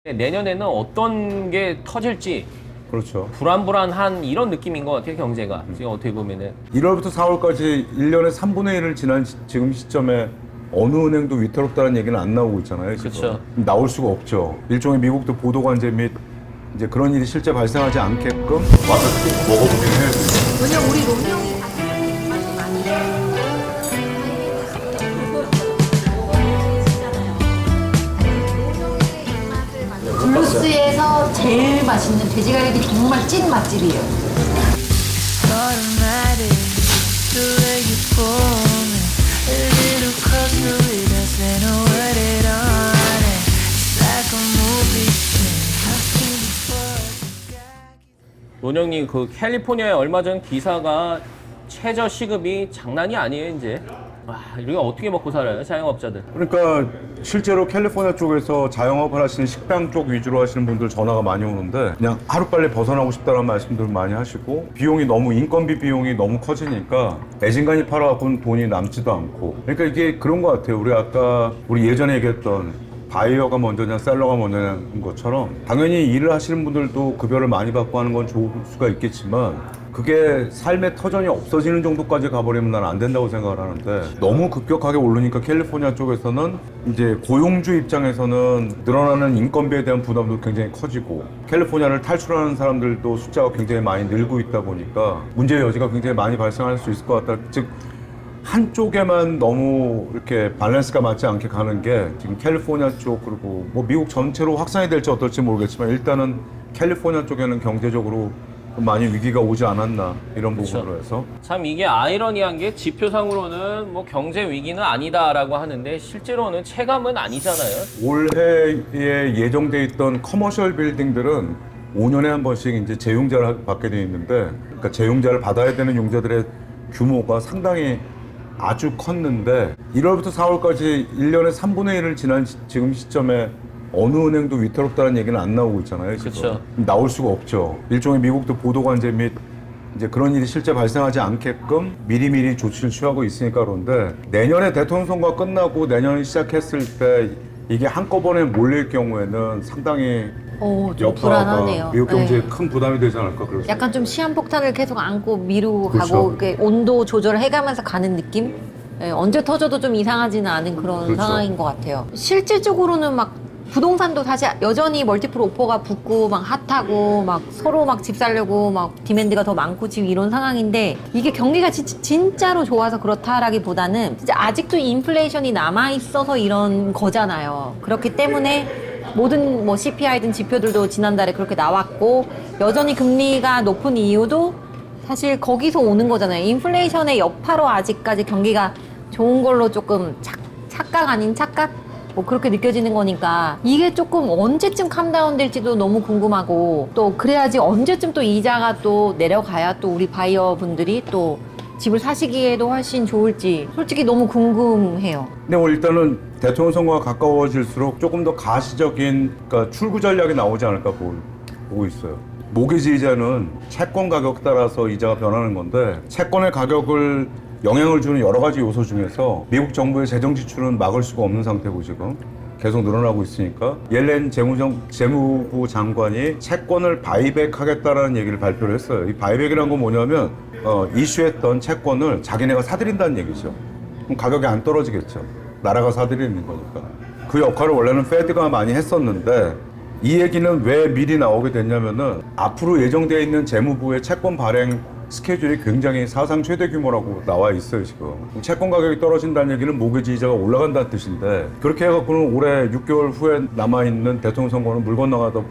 내년에는 어떤 게 터질지 그렇죠. 불안불안한 이런 느낌인 것 같아요, 경제가. 지금 어떻게 보면은. 1월부터 4월까지 1년에 3분의 1을 지난 지금 시점에 어느 은행도 위태롭다는 얘기는 안 나오고 있잖아요. 지금. 그쵸. 나올 수가 없죠. 일종의 미국도 보도관제 및 이제 그런 일이 실제 발생하지 않게끔 와서 꼭 먹어보긴 해야 돼요. 왜냐면 우리 론형이 사실 많이 블루스에서 제일 맛있는 돼지갈비 정말 찐 맛집이에요. automatic the way you pull me a little closer with us ain't no word it on it it's like a movie scene I've seen before 론영님, 그 캘리포니아에 얼마 전 기사가 최저 시급이 장난이 아니에요, 이제. 와, 이거 어떻게 먹고 살아요, 자영업자들. 그러니까 실제로 캘리포니아 쪽에서 자영업을 하시는 식당 쪽 위주로 하시는 분들 전화가 많이 오는데 그냥 하루빨리 벗어나고 싶다는 말씀들 많이 하시고 비용이 너무 인건비 비용이 너무 커지니까 애진간이 팔아갖고는 돈이 남지도 않고 그러니까 이게 그런 것 같아요. 우리 아까 우리 예전에 얘기했던 바이어가 먼저냐 셀러가 먼저냐는 것처럼 당연히 일을 하시는 분들도 급여를 많이 받고 하는 건 좋을 수가 있겠지만 그게 삶의 터전이 없어지는 정도까지 가버리면 난 안 된다고 생각을 하는데 너무 급격하게 오르니까 캘리포니아 쪽에서는 이제 고용주 입장에서는 늘어나는 인건비에 대한 부담도 굉장히 커지고 캘리포니아를 탈출하는 사람들도 숫자가 굉장히 많이 늘고 있다 보니까 문제의 여지가 굉장히 많이 발생할 수 있을 것 같다. 즉 한쪽에만 너무 이렇게 밸런스가 맞지 않게 가는 게 지금 캘리포니아 쪽 그리고 뭐 미국 전체로 확산이 될지 어떨지 모르겠지만 일단은 캘리포니아 쪽에는 경제적으로 많이 위기가 오지 않았나 이런 부분으로 해서 참 이게 아이러니한 게 지표상으로는 뭐 경제 위기는 아니다라고 하는데 실제로는 체감은 아니잖아요. 올해에 예정돼 있던 커머셜 빌딩들은 5년에 한 번씩 이제 재용자를 받게 돼 있는데 그러니까 재용자를 받아야 되는 용자들의 규모가 상당히 아주 컸는데 1월부터 4월까지 1년에 3분의 1을 지난 지금 시점에 어느 은행도 위태롭다는 얘기는 안 나오고 있잖아요. 지금. 그쵸. 나올 수가 없죠. 일종의 미국도 보도관제 및 이제 그런 일이 실제 발생하지 않게끔 미리미리 조치를 취하고 있으니까 그런데 내년에 대통령 선거가 끝나고 내년을 시작했을 때 이게 한꺼번에 몰릴 경우에는 상당히 좀 여파가 불안하네요. 미국 경제에 네. 큰 부담이 되지 않을까 그래서 약간 좀 시한폭탄을 계속 안고 미루고 그렇죠. 가고 이렇게 온도 조절을 해가면서 가는 느낌? 네, 언제 터져도 좀 이상하지는 않은 그런 그렇죠. 상황인 것 같아요. 실질적으로는 막 부동산도 사실 여전히 멀티플 오퍼가 붙고 막 핫하고 막 서로 막 집 살려고 막 디맨드가 더 많고 지금 이런 상황인데 이게 경기가 진짜로 좋아서 그렇다라기보다는 진짜 아직도 인플레이션이 남아있어서 이런 거잖아요. 그렇기 때문에 모든 뭐 CPI든 지표들도 지난달에 그렇게 나왔고 여전히 금리가 높은 이유도 사실 거기서 오는 거잖아요. 인플레이션의 여파로 아직까지 경기가 좋은 걸로 조금 착각 아닌 착각? 뭐 그렇게 느껴지는 거니까 이게 조금 언제쯤 캄다운 될지도 너무 궁금하고 또 그래야지 언제쯤 또 이자가 또 내려가야 또 우리 바이어 분들이 또 집을 사시기에도 훨씬 좋을지 솔직히 너무 궁금해요. 근데 뭐 일단은 대통령 선거가 가까워질수록 조금 더 가시적인 그러니까 출구 전략이 나오지 않을까 보고 있어요. 모기지 이자는 채권 가격 따라서 이자가 변하는 건데 채권의 가격을 영향을 주는 여러 가지 요소 중에서 미국 정부의 재정 지출은 막을 수가 없는 상태고 지금 계속 늘어나고 있으니까 옐렌 재무부 장관이 채권을 바이백하겠다라는 얘기를 발표를 했어요. 이 바이백이라는 건 뭐냐면 이슈했던 채권을 자기네가 사들인다는 얘기죠. 그럼 가격이 안 떨어지겠죠. 나라가 사들이는 거니까. 그 역할을 원래는 페드가 많이 했었는데 이 얘기는 왜 미리 나오게 됐냐면은 앞으로 예정되어 있는 재무부의 채권 발행 스케줄이 굉장히 사상 최대 규모라고 나와 있어요 지금. 채권 가격이 떨어진다는 얘기는 모기지 이자가 올라간다는 뜻인데 그렇게 해갖고는 올해 6개월 후에 남아있는 대통령 선거는 물 건너가다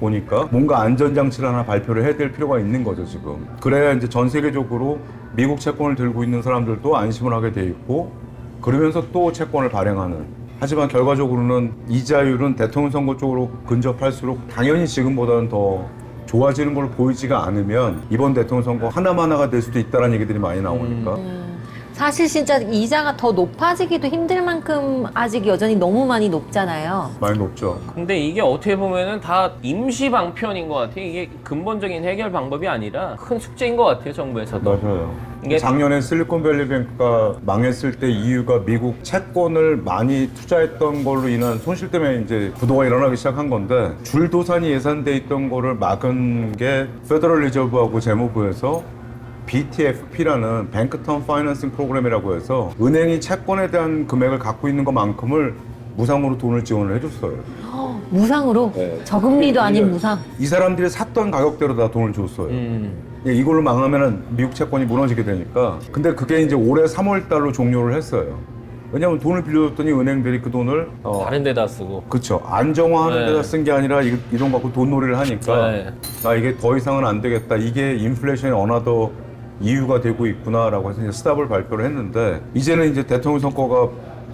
보니까 뭔가 안전장치를 하나 발표를 해야 될 필요가 있는 거죠 지금. 그래야 이제 전 세계적으로 미국 채권을 들고 있는 사람들도 안심을 하게 돼 있고 그러면서 또 채권을 발행하는. 하지만 결과적으로는 이자율은 대통령 선거 쪽으로 근접할수록 당연히 지금보다는 더 좋아지는 걸 보이지가 않으면 이번 대통령 선거 하나만화가 될 수도 있다는 얘기들이 많이 나오니까 사실 진짜 이자가 더 높아지기도 힘들 만큼 아직 여전히 너무 많이 높잖아요. 많이 높죠. 근데 이게 어떻게 보면은 다 임시 방편인 것 같아요. 이게 근본적인 해결 방법이 아니라 큰 숙제인 것 같아요, 정부에서도. 맞아요. 이게- 작년에 실리콘밸리뱅크가 망했을 때 이유가 미국 채권을 많이 투자했던 걸로 인한 손실 때문에 이제 부도가 일어나기 시작한 건데 줄도산이 예산돼 있던 거를 막은 게 페더럴 리저브하고 재무부에서 BTFP라는 뱅크 텀 파이낸싱 프로그램이라고 해서 은행이 채권에 대한 금액을 갖고 있는 것만큼을 무상으로 돈을 지원을 해줬어요. 무상으로? 네. 저금리도 아닌 무상. 이 사람들이 샀던 가격대로 다 돈을 줬어요. 이걸로 망하면은 미국 채권이 무너지게 되니까. 근데 그게 이제 올해 3월 달로 종료를 했어요. 왜냐면 돈을 빌려줬더니 은행들이 그 돈을 다른 데다 쓰고. 그쵸, 안정화하는 네. 데다 쓴 게 아니라 이 돈 갖고 돈놀이를 하니까 네. 나 이게 더 이상은 안 되겠다. 이게 인플레이션의 어나더 이유가 되고 있구나라고 해서 이제 스탑을 발표를 했는데 이제는 이제 대통령 선거가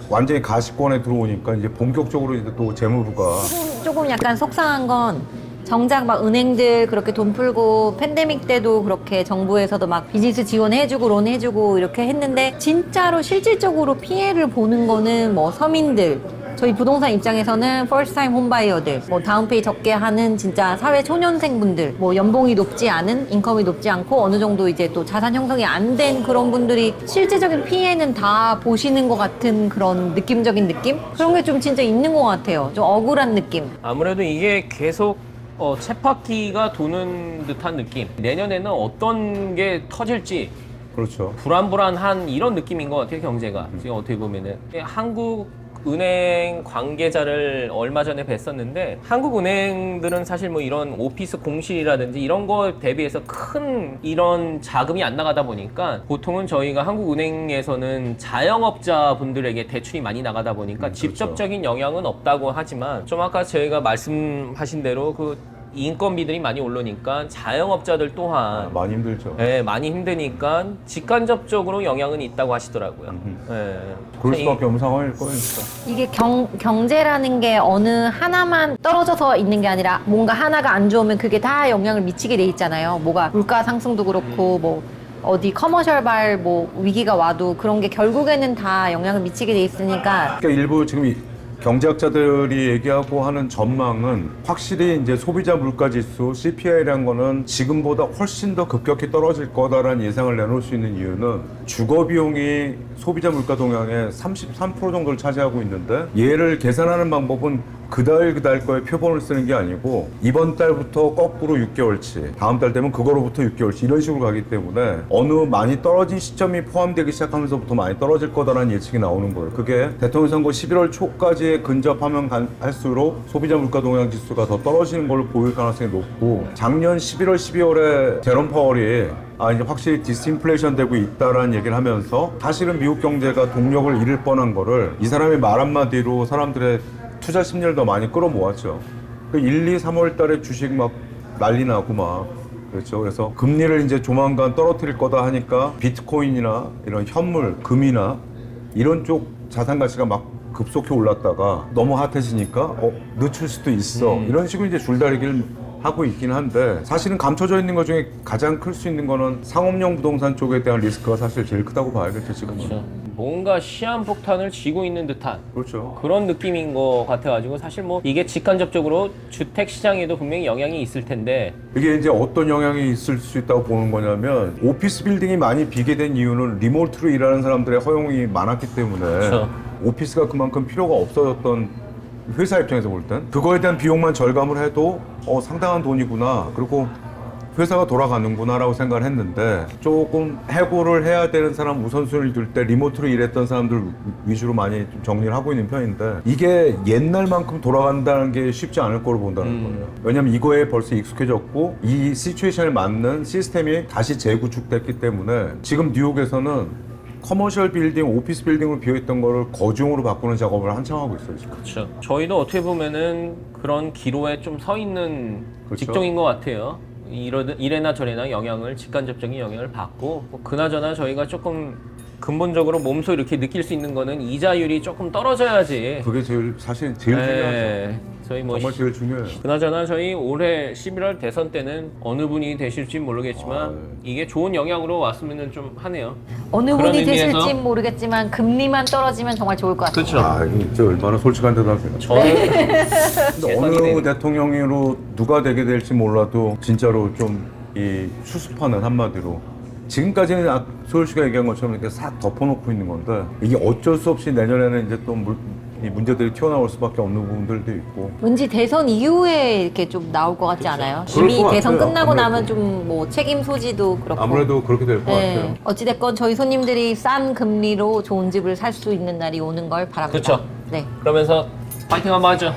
완전히 가시권에 들어오니까 이제 본격적으로 이제 또 재무부가 조금 약간 속상한 건 정작 막 은행들 그렇게 돈 풀고 팬데믹 때도 그렇게 정부에서도 막 비즈니스 지원해주고 론 해주고 이렇게 했는데 진짜로 실질적으로 피해를 보는 거는 뭐 서민들, 저희 부동산 입장에서는 first time 홈바이어들, 뭐 다운페이 적게 하는 진짜 사회 초년생분들, 뭐 연봉이 높지 않은, 인컴이 높지 않고 어느 정도 이제 또 자산 형성이 안 된 그런 분들이 실질적인 피해는 다 보시는 것 같은 그런 느낌적인 느낌? 그런 게 좀 진짜 있는 것 같아요. 좀 억울한 느낌. 아무래도 이게 계속 쳇바퀴가 도는 듯한 느낌. 내년에는 어떤 게 터질지 그렇죠. 불안불안한 이런 느낌인 것 같아요, 경제가. 지금 어떻게 보면은. 한국은행 관계자를 얼마 전에 뵀었는데, 한국은행들은 사실 뭐 이런 오피스 공실이라든지 이런 거 대비해서 큰 이런 자금이 안 나가다 보니까 보통은 저희가 한국은행에서는 자영업자 분들에게 대출이 많이 나가다 보니까 그렇죠. 직접적인 영향은 없다고 하지만 좀 아까 저희가 말씀하신 대로 그 인건비들이 많이 오르니까 자영업자들 또한 많이 힘들죠. 네, 많이 힘드니까 직간접적으로 영향은 있다고 하시더라고요. 네. 그럴 이- 수밖에 없는 상황일 거니까. 이게 경제라는 게 어느 하나만 떨어져서 있는 게 아니라 뭔가 하나가 안 좋으면 그게 다 영향을 미치게 돼 있잖아요. 뭐가 물가 상승도 그렇고 뭐 어디 커머셜 뭐 위기가 와도 그런 게 결국에는 다 영향을 미치게 돼 있으니까 그러니까 일부 지금 이 경제학자들이 얘기하고 하는 전망은 확실히 이제 소비자 물가 지수 CPI라는 거는 지금보다 훨씬 더 급격히 떨어질 거다라는 예상을 내놓을 수 있는 이유는 주거 비용이 소비자 물가 동향의 33% 정도를 차지하고 있는데 얘를 계산하는 방법은 그달 거에 표본을 쓰는 게 아니고 이번 달부터 거꾸로 6개월치, 다음 달 되면 그거로부터 6개월치 이런 식으로 가기 때문에 어느 많이 떨어진 시점이 포함되기 시작하면서부터 많이 떨어질 거다라는 예측이 나오는 거예요. 그게 대통령 선거 11월 초까지에 근접하면 할수록 소비자 물가 동향 지수가 더 떨어지는 걸로 보일 가능성이 높고 작년 11월, 12월에 제롬 파월이 이제 확실히 디스인플레이션 되고 있다라는 얘기를 하면서 사실은 미국 경제가 동력을 잃을 뻔한 거를 이 사람의 말 한마디로 사람들의 투자 심리를 더 많이 끌어모았죠. 그 1, 2, 3월 달에 주식 막 난리 나고 막 그렇죠. 그래서 금리를 이제 조만간 떨어뜨릴 거다 하니까 비트코인이나 이런 현물, 금이나 이런 쪽 자산 가치가 막 급속히 올랐다가 너무 핫해지니까 늦출 수도 있어. 이런 식으로 이제 줄다리기를 하고 있긴 한데 사실은 감춰져 있는 것 중에 가장 클 수 있는 거는 상업용 부동산 쪽에 대한 리스크가 사실 제일 크다고 봐야겠죠, 지금은. 그렇죠. 뭔가 시한폭탄을 쥐고 있는 듯한 그렇죠. 그런 느낌인 것 같아가지고 사실 뭐 이게 직간접적으로 주택 시장에도 분명히 영향이 있을 텐데 이게 이제 어떤 영향이 있을 수 있다고 보는 거냐면 오피스 빌딩이 많이 비게 된 이유는 리모트로 일하는 사람들의 허용이 많았기 때문에 그렇죠. 오피스가 그만큼 필요가 없어졌던 회사 입장에서 볼 땐 그거에 대한 비용만 절감을 해도 상당한 돈이구나 그리고 회사가 돌아가는구나 라고 생각을 했는데 조금 해고를 해야 되는 사람 우선순위를 둘 때 리모트로 일했던 사람들 위주로 많이 좀 정리를 하고 있는 편인데 이게 옛날만큼 돌아간다는 게 쉽지 않을 거로 본다는 거예요. 왜냐면 이거에 벌써 익숙해졌고 이 시츄에이션에 맞는 시스템이 다시 재구축됐기 때문에 지금 뉴욕에서는 커머셜 빌딩, 오피스 빌딩으로 비어있던 거를 거주용으로 바꾸는 작업을 한창 하고 있어요, 지금. 그렇죠. 저희도 어떻게 보면은 그런 기로에 좀 서 있는 그렇죠. 직종인 것 같아요. 이래나 저래나 영향을 직간접적인 영향을 받고 뭐 그나저나 저희가 조금 근본적으로 몸소 이렇게 느낄 수 있는 거는 이자율이 조금 떨어져야지. 그게 사실 제일 중요하죠. 네, 저희 뭐 정말 제일 중요해요. 그나저나 저희 올해 11월 대선 때는 어느 분이 되실지 모르겠지만 이게 좋은 영향으로 왔으면 좀 하네요. 어느 그런 분이 의미에서- 되실지 모르겠지만 금리만 떨어지면 정말 좋을 것 같아요. 그렇죠. 아, 이거 진짜 얼마나 솔직한 대답이에요. 저는 근데 어느 대통령으로 누가 되게 될지 몰라도 진짜로 좀 이 수습하는 한마디로 지금까지는 소율 씨가 얘기한 것처럼 이렇게 싹 덮어놓고 있는 건데 이게 어쩔 수 없이 내년에는 이제 또 이 문제들이 튀어나올 수밖에 없는 부분들도 있고 왠지 대선 이후에 이렇게 좀 나올 것 같지 않아요? 그럴 이미 것 대선 같아요. 끝나고 아무래도. 나면 좀 뭐 책임 소지도 그렇고. 아무래도 그렇게 될 것 같아요. 어찌됐건 저희 손님들이 싼 금리로 좋은 집을 살 수 있는 날이 오는 걸 바랍니다. 그렇죠. 네. 그러면서 파이팅 한번 하죠.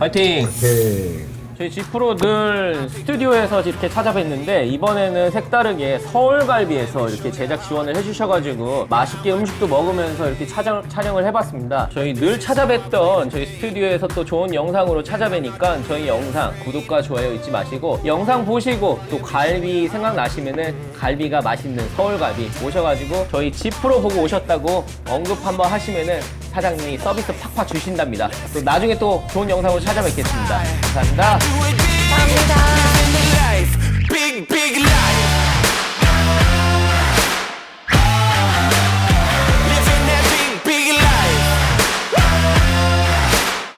파이팅! 네. 저희 G프로 늘 스튜디오에서 이렇게 찾아뵀는데 이번에는 색다르게 서울갈비에서 이렇게 제작 지원을 해주셔가지고 맛있게 음식도 먹으면서 이렇게 촬영을 해봤습니다. 저희 늘 찾아뵀던 저희 스튜디오에서 또 좋은 영상으로 찾아뵈니까 저희 영상 구독과 좋아요 잊지 마시고 영상 보시고 또 갈비 생각나시면은 갈비가 맛있는 서울갈비 오셔가지고 저희 G프로 보고 오셨다고 언급 한번 하시면은 사장님이 서비스 팍팍 주신답니다. 또 나중에 또 좋은 영상으로 찾아뵙겠습니다. 감사합니다. 감사합니다. Big, big